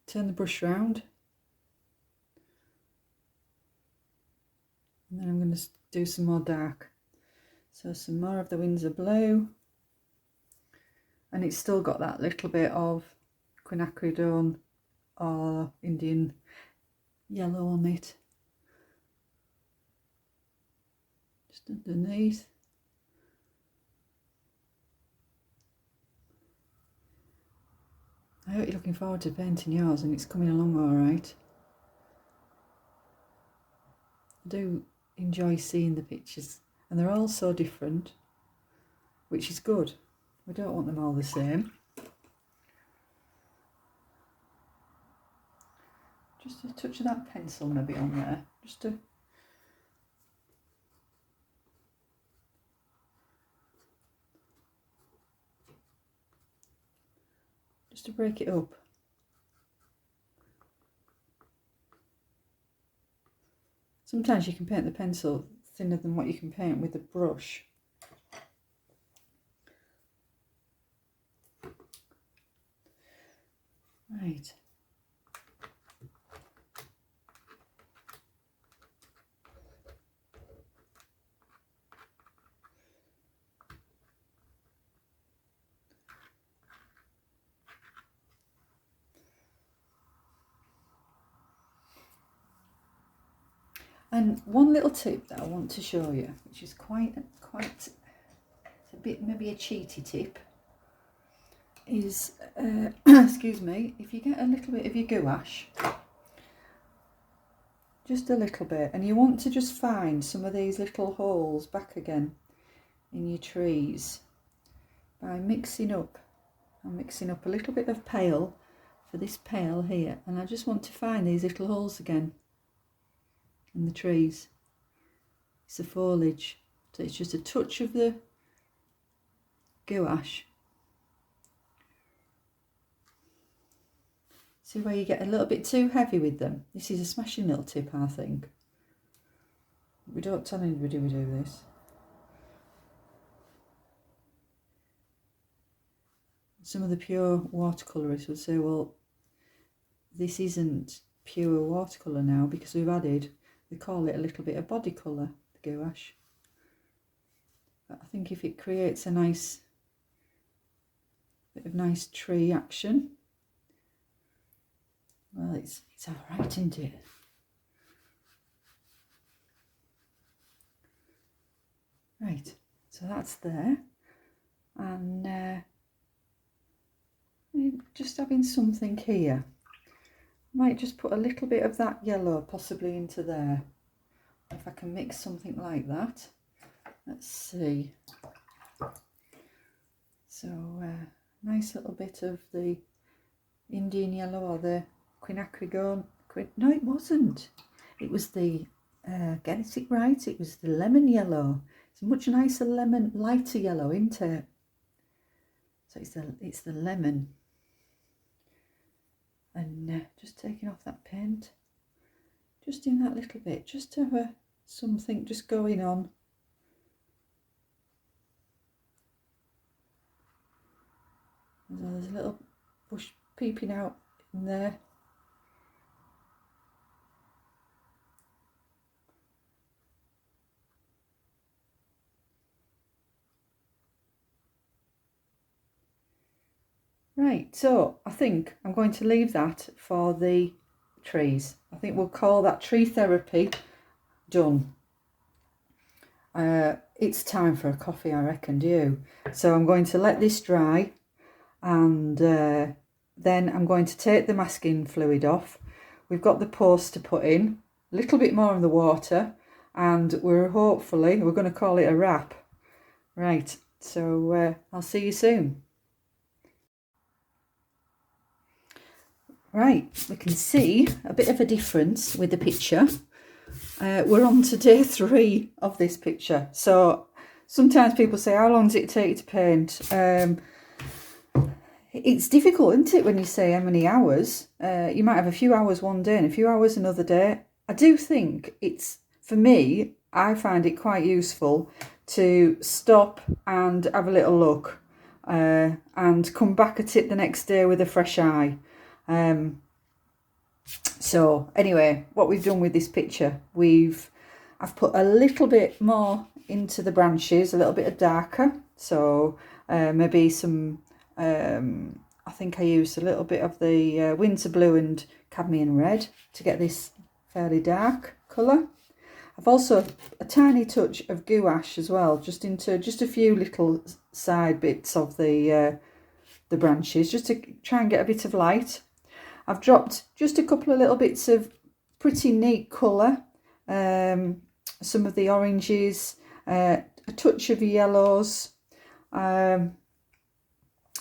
Turn the brush round. going to do some more dark. So some more of the Windsor blue. And it's still got that little bit of quinacridone or Indian yellow on it. Just underneath. I hope you're looking forward to painting yours and it's coming along all right. I do enjoy seeing the pictures and they're all so different, which is good. We don't want them all the same. Just a touch of that pencil maybe on there, just to break it up. Sometimes you can paint the pencil thinner than what you can paint with the brush. Right. And one little tip that I want to show you, which is quite it's a bit maybe a cheaty tip, is excuse me, if you get a little bit of your gouache, just a little bit, and you want to just find some of these little holes back again in your trees by mixing up. I'm mixing up a little bit of pale for this pale here, and I just want to find these little holes again in the trees. It's the foliage, so it's just a touch of the gouache. See where you get a little bit too heavy with them? This is a smashing little tip, I think. We don't tell anybody we do this. Some of the pure watercolourists would say, well, this isn't pure watercolour now because we've added, we call it a little bit of body colour, the gouache. But I think if it creates a nice bit of nice tree action, well, it's all right, isn't it? Right, so that's there, and just having something here. Might just put a little bit of that yellow possibly into there. If I can mix something like that. Let's see. So nice little bit of the Indian yellow or the quinacridone. No, it wasn't. It was the, get it right, it was the lemon yellow. It's a much nicer lemon, lighter yellow, isn't it? So it's the lemon. And just taking off that paint, just in that little bit, just to have something just going on. There's a little bush peeping out in there. Right, so I think I'm going to leave that for the trees. I think we'll call that tree therapy done. It's time for a coffee, I reckon, do you? So I'm going to let this dry, and then I'm going to take the masking fluid off. We've got the post to put in, a little bit more of the water, and we're going to call it a wrap. Right, so I'll see you soon. Right, we can see a bit of a difference with the picture. We're on to day 3 of this picture. So sometimes people say, how long does it take you to paint? It's difficult, isn't it, when you say how many hours? You might have a few hours one day and a few hours another day. I do think it's, for me, I find it quite useful to stop and have a little look and come back at it the next day with a fresh eye. So anyway, what we've done with this picture, I've put a little bit more into the branches, a little bit of darker. So maybe some, I think I used a little bit of the winter blue and cadmium red to get this fairly dark colour. I've also a tiny touch of gouache as well, just into just a few little side bits of the branches, just to try and get a bit of light. I've dropped just a couple of little bits of pretty neat colour, some of the oranges, a touch of yellows. I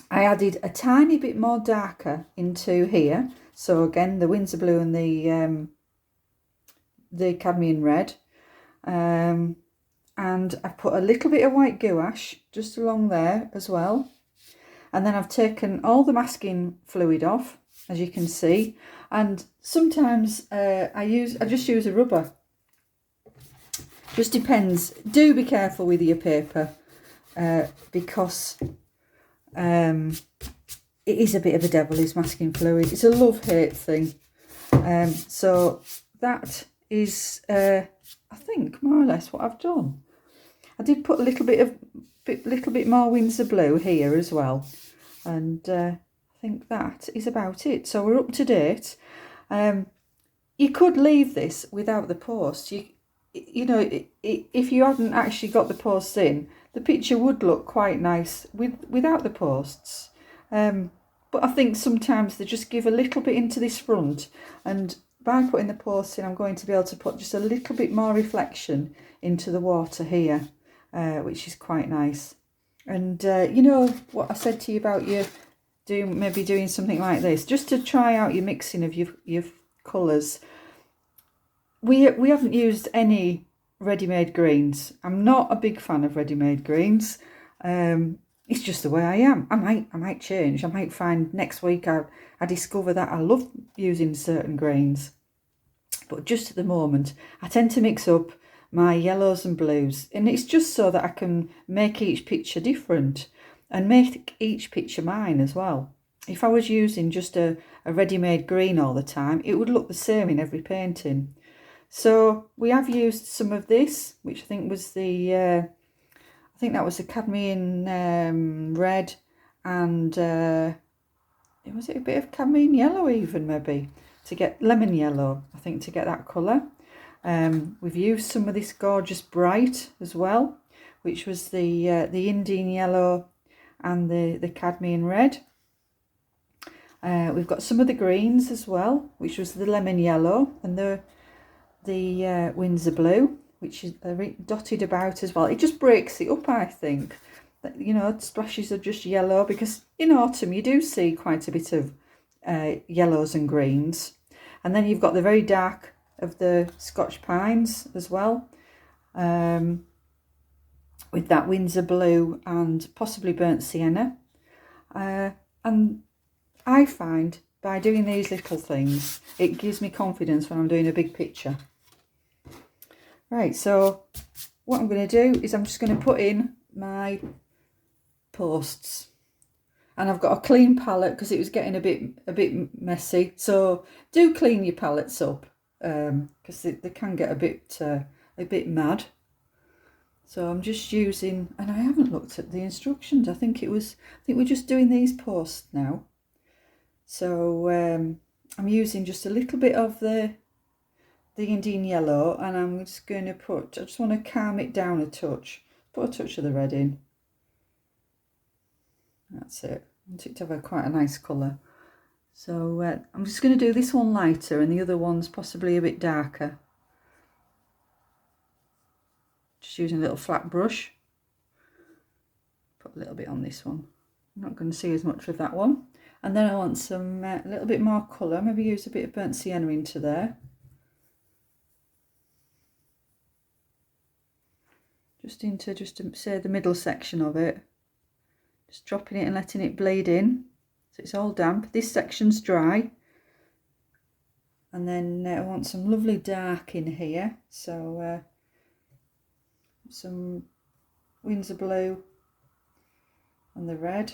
added a tiny bit more darker into here, so again the winter blue and the cadmium red, and I've put a little bit of white gouache just along there as well. And then I've taken all the masking fluid off, as you can see, and sometimes I just use a rubber. Just depends. Do be careful with your paper, because it is a bit of a devil, is masking fluid. It's a love-hate thing. So that is, I think, more or less what I've done. I did put a little bit more Windsor blue here as well, and I think that is about it. So we're up to date. You could leave this without the post. You know, if you hadn't actually got the posts in, the picture would look quite nice without the posts. But I think sometimes they just give a little bit into this front, and by putting the posts in, I'm going to be able to put just a little bit more reflection into the water here, which is quite nice. And you know what I said to you about maybe doing something like this, just to try out your mixing of your colours. We haven't used any ready-made greens. I'm not a big fan of ready-made greens. It's just the way I am. I might change. I might find next week I discover that I love using certain greens. But just at the moment, I tend to mix up my yellows and blues. And it's just so that I can make each picture different and make each picture mine as well. If I was using just a ready-made green all the time, it would look the same in every painting. So we have used some of this, which I think was the cadmium red, and was it a bit of cadmium yellow even, maybe, to get lemon yellow, I think, to get that colour. We've used some of this gorgeous bright as well, which was the Indian yellow and the cadmium red. We've got some of the greens as well, which was the lemon yellow and the Windsor blue, which is dotted about as well. It just breaks it up, I think. You know, splashes of just yellow, because in autumn you do see quite a bit of yellows and greens. And then you've got the very dark of the Scotch pines as well, with that Windsor blue and possibly burnt sienna. And I find by doing these little things, it gives me confidence when I'm doing a big picture. Right, so what I'm going to do is I'm just going to put in my posts, and I've got a clean palette because it was getting a bit messy. So do clean your palettes up, because they can get a bit mad. So I'm just using, and I haven't looked at the instructions. I think we're just doing these posts now. So I'm using just a little bit of the Indian yellow, and I'm just going to I just want to calm it down a touch. Put a touch of the red in. That's it. I want it to have quite a nice colour. So I'm just going to do this one lighter and the other one's possibly a bit darker. Just using a little flat brush. Put a little bit on this one. I'm not going to see as much of that one. And then I want some a little bit more colour. Maybe use a bit of burnt sienna into there. Just to say the middle section of it. Just dropping it and letting it bleed in. So it's all damp. This section's dry. And then I want some lovely dark in here. So some Windsor blue and the red.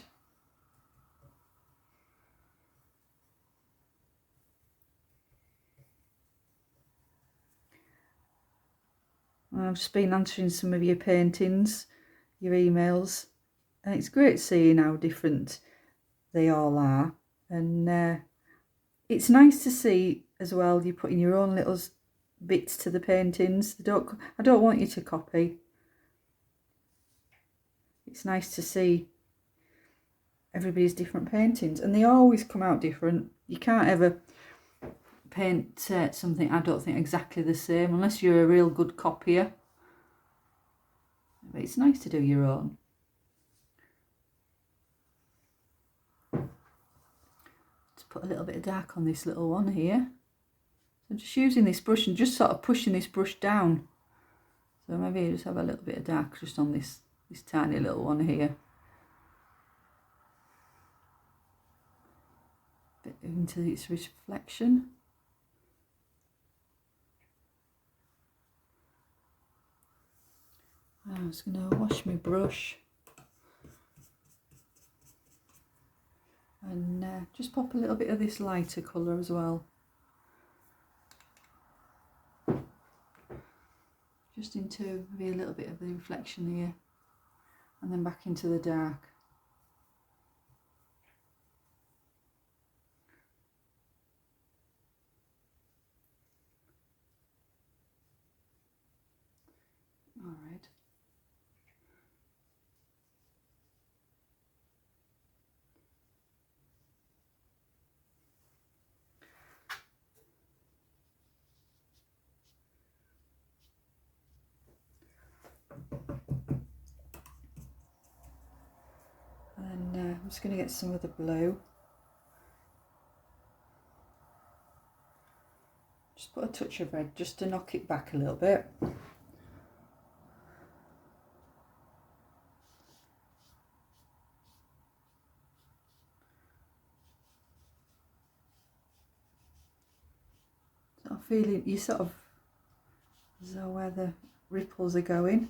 I've just been answering some of your paintings, your emails, and it's great seeing how different they all are. And it's nice to see as well you putting your own little bits to the paintings. I don't want you to copy. It's nice to see everybody's different paintings, and they always come out different. You can't ever paint something, I don't think, exactly the same unless you're a real good copier. But it's nice to do your own. Let's put a little bit of dark on this little one here. So I'm just using this brush and just sort of pushing this brush down. So maybe you just have a little bit of dark just on this tiny little one here. Bit into its reflection. I'm just going to wash my brush and just pop a little bit of this lighter colour as well. Just into maybe a little bit of the reflection here, and then back into the dark. All right. And I'm just going to get some of the blue. Just put a touch of red just to knock it back a little bit. So I'm feeling you sort of as though where the ripples are going.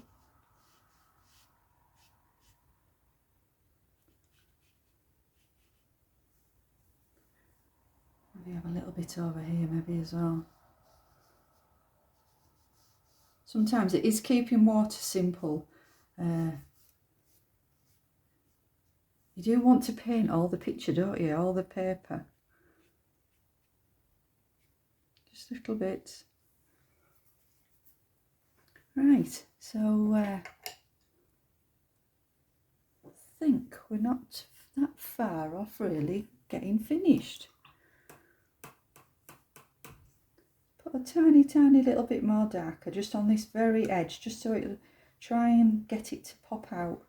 Maybe have a little bit over here maybe as well. Sometimes it is keeping water simple. You do want to paint all the picture, don't you? All the paper. Just little bits. Right, so I think we're not that far off really getting finished. Put a tiny little bit more darker just on this very edge, just so it'll try and get it to pop out.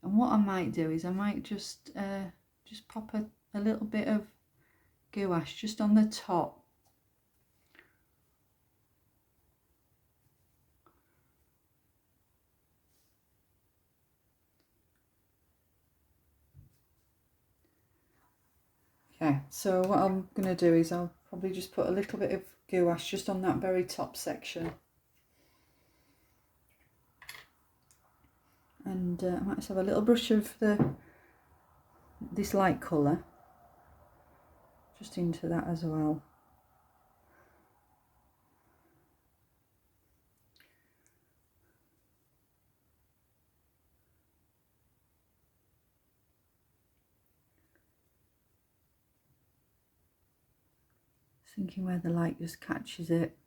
And what I might do is I might just pop a little bit of gouache just on the top. Okay, so what I'm going to do is I'll probably just put a little bit of gouache just on that very top section. And I might just have a little brush of this light colour just into that as well. Thinking where the light just catches it.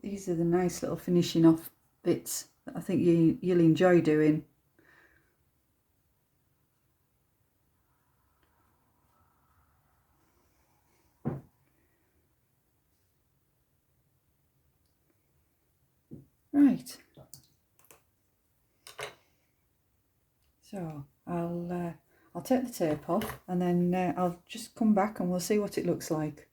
These are the nice little finishing off bits that I think you'll enjoy doing. Right. So I'll take the tape off, and then I'll just come back and we'll see what it looks like.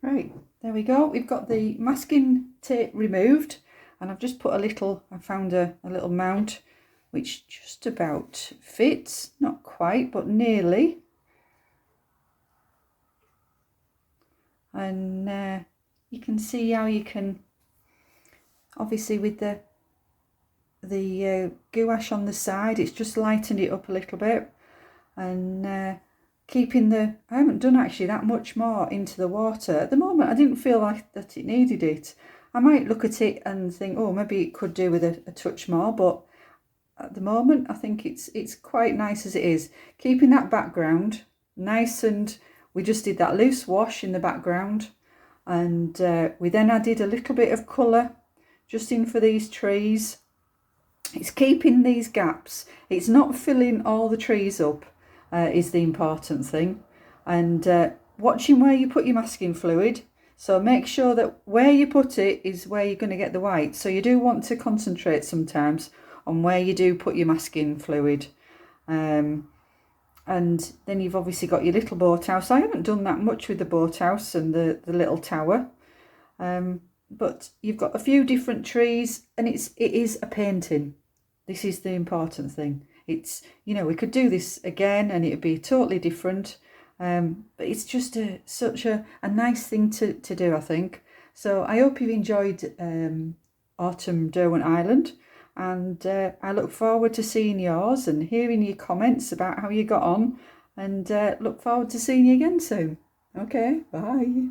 Right, there we go. We've got the masking tape removed, and I've just put I found a little mount which just about fits, not quite, but nearly. And you can see how you can, obviously with the gouache on the side, it's just lightened it up a little bit, and keeping I haven't done actually that much more into the water at the moment. I didn't feel like that it needed it. I might look at it and think, oh, maybe it could do with a touch more, but at the moment I think it's quite nice as it is. Keeping that background nice, and we just did that loose wash in the background, and we then added a little bit of colour just in for these trees. It's keeping these gaps, it's not filling all the trees up, is the important thing, and watching where you put your masking fluid. So make sure that where you put it is where you're going to get the white. So you do want to concentrate sometimes on where you do put your masking fluid. And then you've obviously got your little boathouse. I haven't done that much with the boathouse and the little tower. But you've got a few different trees, and it is a painting. This is the important thing. It's, you know, we could do this again and it'd be totally different. But it's just such a nice thing to do, I think. So I hope you've enjoyed Autumn Derwent Island, and I look forward to seeing yours and hearing your comments about how you got on, and look forward to seeing you again soon. Okay, bye.